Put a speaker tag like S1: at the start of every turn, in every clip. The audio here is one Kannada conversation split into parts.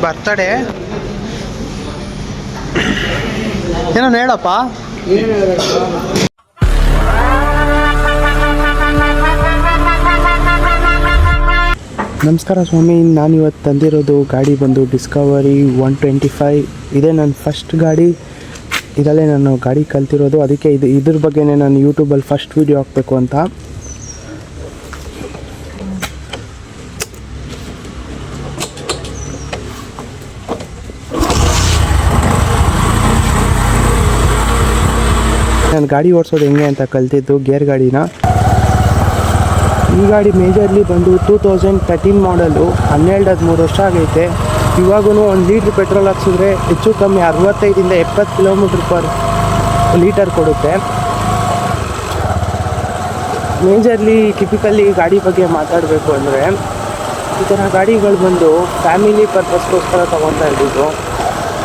S1: ಬರ್ತಡೆ ಏನೋ ಹೇಳಪ್ಪ. ನಮಸ್ಕಾರ ಸ್ವಾಮಿ, ನಾನಿವತ್ತು ತಂದಿರೋದು ಗಾಡಿ ಬಂದು ಡಿಸ್ಕವರಿ 125. ಇದೇ ನನ್ನ ಫಸ್ಟ್ ಗಾಡಿ. ಇದರಲ್ಲೇ ನಾನು ಗಾಡಿ ಕಲ್ತಿರೋದು. ಅದಕ್ಕೆ ಇದ್ರ ಬಗ್ಗೆನೇ ನಾನು ಯೂಟ್ಯೂಬಲ್ಲಿ ಫಸ್ಟ್ ವೀಡಿಯೋ ಹಾಕಬೇಕು ಅಂತ. ನಾನು ಗಾಡಿ ಓಡಿಸೋದು ಹೆಂಗೆ ಅಂತ ಕಲ್ತಿದ್ದು ಗೇರ್ ಗಾಡಿನ. ಈ ಗಾಡಿ ಮೇಜರ್ಲಿ ಬಂದು 2013 ಮಾಡಲು, 12-13 ವರ್ಷ ಆಗೈತೆ. ಇವಾಗೂ 1 ಲೀಟ್ರ್ ಪೆಟ್ರೋಲ್ ಹಾಕ್ಸಿದ್ರೆ ಹೆಚ್ಚು ಕಮ್ಮಿ 65-70 ಕಿಲೋಮೀಟ್ರ್ ಪರ್ ಲೀಟರ್ ಕೊಡುತ್ತೆ. ಮೇಜರ್ಲಿ ಟಿಪಿಕಲಿ ಗಾಡಿ ಬಗ್ಗೆ ಮಾತಾಡಬೇಕು ಅಂದರೆ, ಈ ಥರ ಗಾಡಿಗಳು ಬಂದು ಫ್ಯಾಮಿಲಿ ಪರ್ಪಸ್ಗೋಸ್ಕರ ತೊಗೊತಾ ಇದ್ದಿದ್ದು.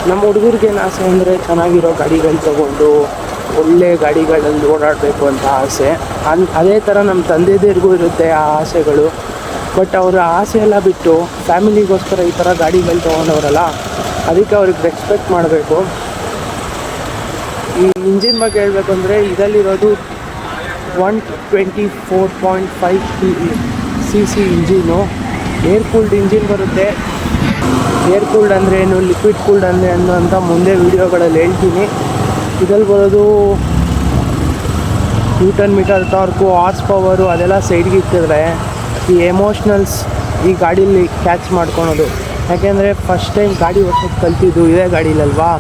S1: ನಮ್ಮ ಹುಡುಗರಿಗೇನು ಆಸೆ ಅಂದರೆ ಚೆನ್ನಾಗಿರೋ ಗಾಡಿಗಳು ತೊಗೊಂಡು ಒಳ್ಳೆ ಗಾಡಿಗಳಲ್ಲಿ ಓಡಾಡಬೇಕು ಅಂತ ಆಸೆ. ಅದೇ ಥರ ನಮ್ಮ ತಂದೆದಿರಿಗೂ ಇರುತ್ತೆ ಆ ಆಸೆಗಳು. ಬಟ್ ಅವರ ಆಸೆ ಎಲ್ಲ ಬಿಟ್ಟು ಫ್ಯಾಮಿಲಿಗೋಸ್ಕರ ಈ ಥರ ಗಾಡಿಗಳು ತೊಗೊಂಡವ್ರಲ್ಲ, ಅದಕ್ಕೆ ಅವ್ರಿಗೆ ರೆಸ್ಪೆಕ್ಟ್ ಮಾಡಬೇಕು. ಈ ಇಂಜಿನ್ ಬಗ್ಗೆ ಹೇಳಬೇಕು ಅಂದರೆ, ಇದರಲ್ಲಿರೋದು 124.5 cc engine. Air cooled engine ಬರುತ್ತೆ. ಏರ್ ಕೂಲ್ಡ್ ಅಂದರೆ ಏನು, ಲಿಕ್ವಿಡ್ ಕೂಲ್ಡ್ ಅಂದರೆ ಏನು ಅಂತ ಮುಂದೆ ವೀಡಿಯೋಗಳಲ್ಲಿ ಹೇಳ್ತೀನಿ. ಇದರಲ್ಲಿ ಬರೋದು newton metre, torque, horsepower ಅದೆಲ್ಲ ಸೈಡ್ಗೆ ಇಟ್ಟಿದ್ರೆ ಈ ಎಮೋಷ್ನಲ್ಸ್ ಈ ಗಾಡೀಲಿ ಕ್ಯಾಚ್ ಮಾಡ್ಕೊಳೋದು. ಯಾಕೆಂದರೆ ಫಸ್ಟ್ ಟೈಮ್ ಗಾಡಿ ಓಡಿಸೋದು ಕಲ್ತಿದ್ದು ಇದೇ ಗಾಡೀಲಲ್ವಾ.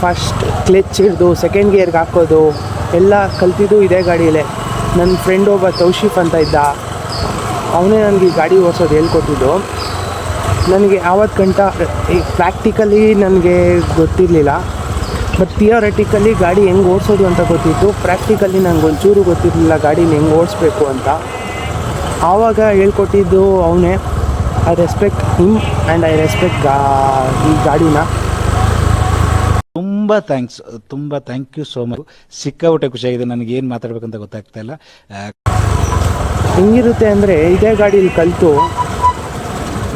S1: ಫಸ್ಟ್ ಕ್ಲಚ್ ಹಿಡಿದು ಸೆಕೆಂಡ್ ಗೇರ್ಗೆ ಹಾಕೋದು ಎಲ್ಲ ಕಲ್ತಿದ್ದು ಇದೇ ಗಾಡೀಲೇ. ನನ್ನ ಫ್ರೆಂಡ್ ಒಬ್ಬ ತೌಶೀಫ್ ಅಂತ ಇದ್ದ, ಅವನೇ ನನಗೆ ಈ ಗಾಡಿ ಓಡಿಸೋದು ಹೇಳ್ಕೊಟ್ಟಿದ್ದು. ನನಗೆ ಆವತ್ತು ಗಂಟ ಈ ಪ್ರಾಕ್ಟಿಕಲಿ ನನಗೆ ಗೊತ್ತಿರಲಿಲ್ಲ. ಬಟ್ ಥಿಯರೆಟಿಕಲಿ ಗಾಡಿ ಹೆಂಗೆ ಓಡಿಸೋದು ಅಂತ ಗೊತ್ತಿತ್ತು. ಪ್ರಾಕ್ಟಿಕಲಿ ನಂಗೆ ಒಂಚೂರು ಗೊತ್ತಿರಲಿಲ್ಲ ಗಾಡಿನ ಹೆಂಗೆ ಓಡಿಸ್ಬೇಕು ಅಂತ. ಆವಾಗ ಹೇಳ್ಕೊಟ್ಟಿದ್ದು ಅವನೇ. I respect him and I respect ಈ ಗಾಡಿನ.
S2: ತುಂಬ ಥ್ಯಾಂಕ್ ಯು ಸೋ ಮಚ್. ಸಿಕ್ಕಾಬಿಟ್ಟೆ ಖುಷಿಯಾಗಿದೆ. ನನಗೆ ಏನು ಮಾತಾಡ್ಬೇಕಂತ ಗೊತ್ತಾಗ್ತಾ ಇಲ್ಲ.
S1: ಹೆಂಗಿರುತ್ತೆ ಅಂದರೆ, ಇದೇ ಗಾಡೀಲಿ ಕಲಿತು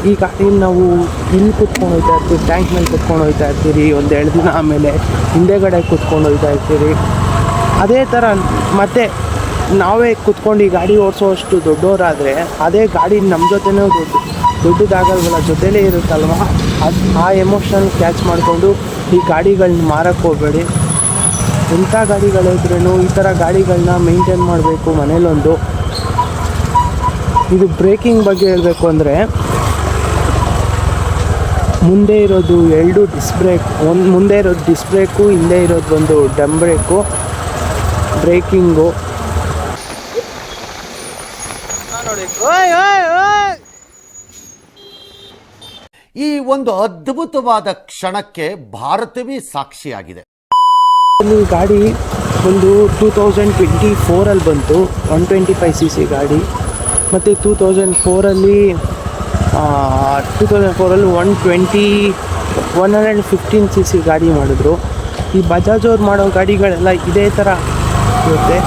S1: ಈ ಗಾಡೀಲಿ ನಾವು ಇಲ್ಲಿ ಕುತ್ಕೊಂಡು ಹೋಗ್ತಾ ಇರ್ತೀವಿ, ಟ್ಯಾಂಕ್ ಮೇಲೆ ಕುತ್ಕೊಂಡು ಹೋಗ್ತಾ ಇರ್ತೀರಿ. 1-2 ದಿನ ಆಮೇಲೆ ಹಿಂದೆಗಡೆ ಕುತ್ಕೊಂಡು ಹೋಗ್ತಾ ಇರ್ತೀರಿ. ಅದೇ ಥರ ಮತ್ತೆ ನಾವೇ ಕುತ್ಕೊಂಡು ಈ ಗಾಡಿ ಓಡಿಸೋಷ್ಟು ದೊಡ್ಡವರಾದರೆ, ಅದೇ ಗಾಡಿ ನಮ್ಮ ಜೊತೆನೂ ದೊಡ್ಡದಾಗಲ್ವಲ್ಲ, ಜೊತೆಲೇ ಇರುತ್ತಲ್ವ. ಆ ಎಮೋಷನಲ್ ಕ್ಯಾಚ್ ಮಾಡಿಕೊಂಡು ಈ ಗಾಡಿಗಳನ್ನ ಮಾರಕ್ಕೆ ಹೋಗಬೇಡಿ. ಎಂಥ ಗಾಡಿಗಳಿದ್ರೂ ಈ ಥರ ಗಾಡಿಗಳನ್ನ ಮೇಂಟೈನ್ ಮಾಡಬೇಕು ಮನೇಲೊಂದು. ಇದು ಬ್ರೇಕಿಂಗ್ ಬಗ್ಗೆ ಹೇಳಬೇಕು ಅಂದರೆ, ಮುಂದೆ ಇರೋದು 2 ಡಿಸ್ಕ್ ಬ್ರೇಕ್, ಮುಂದೆ ಇರೋದು ಡಿಸ್ಕ್ ಬ್ರೇಕು, ಹಿಂದೆ ಇರೋದು ಒಂದು ಡಮ್ ಬ್ರೇಕು. ಬ್ರೇಕಿಂಗು
S3: ಈ ಒಂದು ಅದ್ಭುತವಾದ ಕ್ಷಣಕ್ಕೆ ಭಾರತವೇ ಸಾಕ್ಷಿಯಾಗಿದೆ.
S1: ಈ ಗಾಡಿ ಒಂದು 2024 ಬಂತು, 125 cc ಗಾಡಿ. ಮತ್ತು 2004 115 cc ಗಾಡಿ ಮಾಡಿದ್ರು. ಈ ಬಜಾಜ್ ಅವ್ರು ಮಾಡೋ ಗಾಡಿಗಳೆಲ್ಲ ಇದೇ ಥರ ಇರುತ್ತೆ.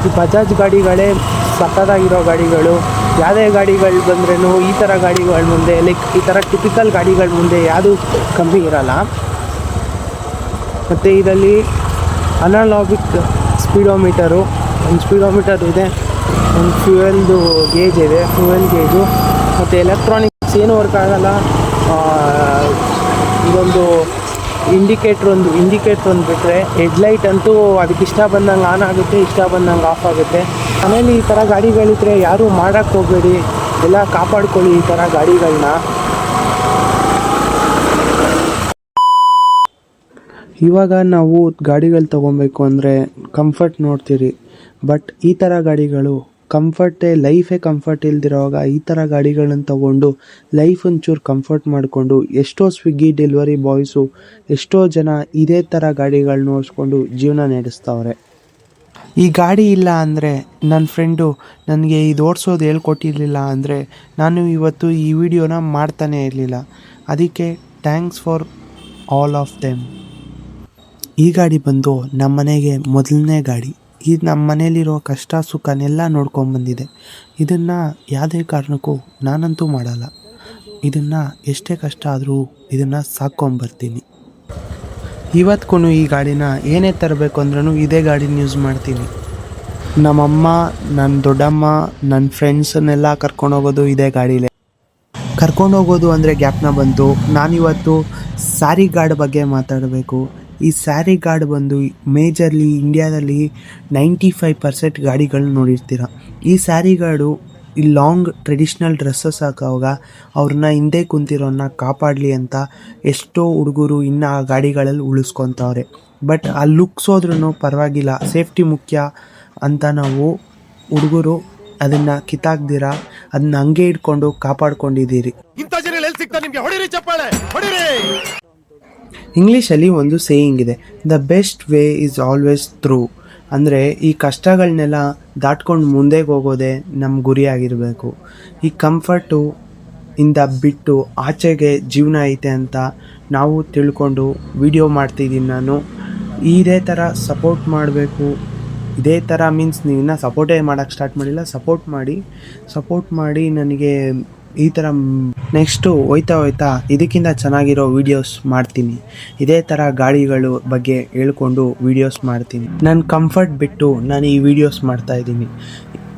S1: ಈ ಬಜಾಜ್ ಗಾಡಿಗಳೇ ಸಕ್ಕತ್ತಾಗಿರೋ ಗಾಡಿಗಳು. ಯಾವುದೇ ಗಾಡಿಗಳು ಬಂದ್ರೂ ಈ ಥರ ಗಾಡಿಗಳ ಮುಂದೆ, ಲೈಕ್ ಈ ಥರ ಟಿಪಿಕಲ್ ಗಾಡಿಗಳ ಮುಂದೆ ಯಾವುದೂ ಕಮ್ಮಿ ಇರಲ್ಲ. ಮತ್ತು ಇದರಲ್ಲಿ ಅನಲಾಗಿಕ್ ಸ್ಪೀಡೋಮೀಟರು, ಒಂದು ಸ್ಪೀಡೋಮೀಟರ್ ಇದೆ, ಒಂದು ಫ್ಯೂಯಲ್ದು ಗೇಜ್ ಇದೆ, ಫ್ಯೂಯಲ್ ಗೇಜು. ಮತ್ತು ಎಲೆಕ್ಟ್ರಾನಿಕ್ಸ್ ಏನೂ ವರ್ಕ್ ಆಗಲ್ಲ. ಇದೊಂದು ಇಂಡಿಕೇಟ್ರ್ ಒಂದು ಬಿಟ್ಟರೆ ಹೆಡ್ಲೈಟ್ ಅಂತೂ ಅದಕ್ಕೆ ಇಷ್ಟ ಬಂದಂಗೆ ಆನ್ ಆಗುತ್ತೆ, ಇಷ್ಟ ಬಂದಂಗೆ ಆಫ್ ಆಗುತ್ತೆ. ಮನೇಲಿ ಈ ಥರ ಗಾಡಿಗಳಿದ್ರೆ ಯಾರೂ ಮಾಡೋಕ್ಕೆ ಹೋಗಬೇಡಿ, ಎಲ್ಲ ಕಾಪಾಡ್ಕೊಳ್ಳಿ ಈ ಥರ ಗಾಡಿಗಳನ್ನ. ಇವಾಗ ನಾವು ಗಾಡಿಗಳು ತೊಗೊಬೇಕು ಅಂದರೆ ಕಂಫರ್ಟ್ ನೋಡ್ತೀರಿ. ಬಟ್ ಈ ಥರ ಗಾಡಿಗಳು ಲೈಫೇ ಕಂಫರ್ಟ್ ಇಲ್ದಿರೋವಾಗ ಈ ಥರ ಗಾಡಿಗಳನ್ನ ತೊಗೊಂಡು ಲೈಫ್ ಒಂಚೂರು ಕಂಫರ್ಟ್ ಮಾಡಿಕೊಂಡು, ಎಷ್ಟೋ ಸ್ವಿಗ್ಗಿ ಡೆಲಿವರಿ ಬಾಯ್ಸು, ಎಷ್ಟೋ ಜನ ಇದೇ ಥರ ಗಾಡಿಗಳನ್ನ ಓಡಿಸ್ಕೊಂಡು ಜೀವನ ನಡೆಸ್ತವ್ರೆ. ಈ ಗಾಡಿ ಇಲ್ಲ ಅಂದರೆ, ನನ್ನ ಫ್ರೆಂಡು ನನಗೆ ಇದು ಓಡಿಸೋದು ಹೇಳ್ಕೊಟ್ಟಿರಲಿಲ್ಲ ಅಂದರೆ ನಾನು ಇವತ್ತು ಈ ವಿಡಿಯೋನ ಮಾಡ್ತಾನೇ ಇರಲಿಲ್ಲ. ಅದಕ್ಕೆ thanks for all of them. ಈ ಗಾಡಿ ಬಂದು ನಮ್ಮ ಮನೆಗೆ ಮೊದಲನೇ ಗಾಡಿ. ಇದು ನಮ್ಮ ಮನೇಲಿರೋ ಕಷ್ಟ ಸುಖನೆಲ್ಲ ನೋಡ್ಕೊಂಬಂದಿದೆ. ಇದನ್ನು ಯಾವುದೇ ಕಾರಣಕ್ಕೂ ನಾನಂತೂ ಮಾಡಲ್ಲ. ಇದನ್ನು ಎಷ್ಟೇ ಕಷ್ಟ ಆದರೂ ಇದನ್ನು ಸಾಕ್ಕೊಂಬರ್ತೀನಿ. ಇವತ್ತಿಗೂ ಈ ಗಾಡಿನ ಏನೇ ತರಬೇಕು ಅಂದ್ರೂ ಇದೇ ಗಾಡಿನ ಯೂಸ್ ಮಾಡ್ತೀನಿ. ನಮ್ಮಮ್ಮ, ನನ್ನ ದೊಡ್ಡಮ್ಮ, ನನ್ನ ಫ್ರೆಂಡ್ಸನ್ನೆಲ್ಲ ಕರ್ಕೊಂಡೋಗೋದು ಇದೇ ಗಾಡೀಲೇ. ಕರ್ಕೊಂಡೋಗೋದು ಅಂದರೆ ಗ್ಯಾಪ್ನ ಬಂತು. ನಾನಿವತ್ತು ಸ್ಯಾರಿ ಗಾರ್ಡ್ ಬಗ್ಗೆ ಮಾತಾಡಬೇಕು. ಈ ಸ್ಯಾರಿ ಗಾರ್ಡ್ ಬಂದು ಮೇಜರ್ಲಿ ಇಂಡಿಯಾದಲ್ಲಿ 95% ಗಾಡಿಗಳನ್ನ ನೋಡಿರ್ತೀರ. ಈ ಸ್ಯಾರಿ ಗಾರ್ಡು ಈ ಲಾಂಗ್ ಟ್ರೆಡಿಷ್ನಲ್ ಡ್ರೆಸ್ಸಸ್ ಹಾಕೋವಾಗ ಅವ್ರನ್ನ ಹಿಂದೆ ಕುಂತಿರೋನ್ನ ಕಾಪಾಡಲಿ ಅಂತ ಎಷ್ಟೋ ಹುಡುಗರು ಇನ್ನು ಆ ಗಾಡಿಗಳಲ್ಲಿ ಉಳಿಸ್ಕೊತವ್ರೆ. ಬಟ್ ಆ ಲುಕ್ಸ್ ಹೋದ್ರೂ ಪರವಾಗಿಲ್ಲ, ಸೇಫ್ಟಿ ಮುಖ್ಯ ಅಂತ ನಾವು ಹುಡುಗರು ಅದನ್ನು ಕಿತ್ತಾಕ್ದಿರ ಅದನ್ನ ಹಂಗೆ ಇಟ್ಕೊಂಡು ಕಾಪಾಡ್ಕೊಂಡಿದ್ದೀರಿ. ಇಂಗ್ಲೀಷಲ್ಲಿ ಒಂದು ಸೇಯಿಂಗ್ ಇದೆ, the best way is always through. ಅಂದರೆ ಈ ಕಷ್ಟಗಳನ್ನೆಲ್ಲ ದಾಟ್ಕೊಂಡು ಮುಂದೆ ಹೋಗೋದೇ ನಮ್ಮ ಗುರಿಯಾಗಿರಬೇಕು. ಈ ಕಂಫರ್ಟು ಇಂದ ಬಿಟ್ಟು ಆಚೆಗೆ ಜೀವನ ಐತೆ ಅಂತ ನಾವು ತಿಳ್ಕೊಂಡು ವಿಡಿಯೋ ಮಾಡ್ತಿದ್ದೀನಿ ನಾನು. ಇದೇ ಥರ ಸಪೋರ್ಟ್ ಮಾಡಬೇಕು. ಇದೇ ಥರ ಮೀನ್ಸ್ ನೀವು ಇನ್ನೂ ಸಪೋರ್ಟೇ ಮಾಡೋಕ್ಕೆ ಸ್ಟಾರ್ಟ್ ಮಾಡಿಲ್ಲ, ಸಪೋರ್ಟ್ ಮಾಡಿ ನನಗೆ ಈ ಥರ ನೆಕ್ಸ್ಟು ಹೋಯ್ತಾ ಇದಕ್ಕಿಂತ ಚೆನ್ನಾಗಿರೋ ವೀಡಿಯೋಸ್ ಮಾಡ್ತೀನಿ. ಇದೇ ಥರ ಗಾಡಿಗಳು ಬಗ್ಗೆ ಹೇಳ್ಕೊಂಡು ವೀಡಿಯೋಸ್ ಮಾಡ್ತೀನಿ. ನನ್ನ ಕಂಫರ್ಟ್ ಬಿಟ್ಟು ನಾನು ಈ ವಿಡಿಯೋಸ್ ಮಾಡ್ತಾಯಿದ್ದೀನಿ.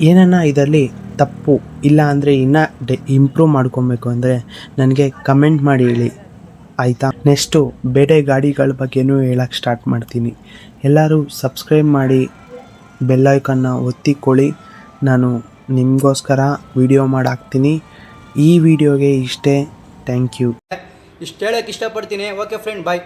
S1: ಏನನ್ನ ಇದರಲ್ಲಿ ತಪ್ಪು ಇಲ್ಲ ಅಂದರೆ ಇನ್ನೂ ಇಂಪ್ರೂವ್ ಮಾಡ್ಕೊಬೇಕು ಅಂದರೆ ನನಗೆ ಕಮೆಂಟ್ ಮಾಡಿ ಹೇಳಿ, ಆಯಿತಾ? ನೆಕ್ಸ್ಟು ಬೇರೆ ಗಾಡಿಗಳ ಬಗ್ಗೆನೂ ಹೇಳೋಕ್ಕೆ ಸ್ಟಾರ್ಟ್ ಮಾಡ್ತೀನಿ. ಎಲ್ಲರೂ ಸಬ್ಸ್ಕ್ರೈಬ್ ಮಾಡಿ ಬೆಲ್ ಐಕನ್ನ ಒತ್ತಿಕೊಳ್ಳಿ. ನಾನು ನಿಮಗೋಸ್ಕರ ವಿಡಿಯೋ ಮಾಡಾಕ್ತೀನಿ. ಈ ವಿಡಿಯೋಗೆ ಇಷ್ಟೇ. Thank you.
S4: ಇಷ್ಟು ಹೇಳೋಕ್ಕೆ ಇಷ್ಟಪಡ್ತೀನಿ. ಓಕೆ ಫ್ರೆಂಡ್, ಬಾಯ್.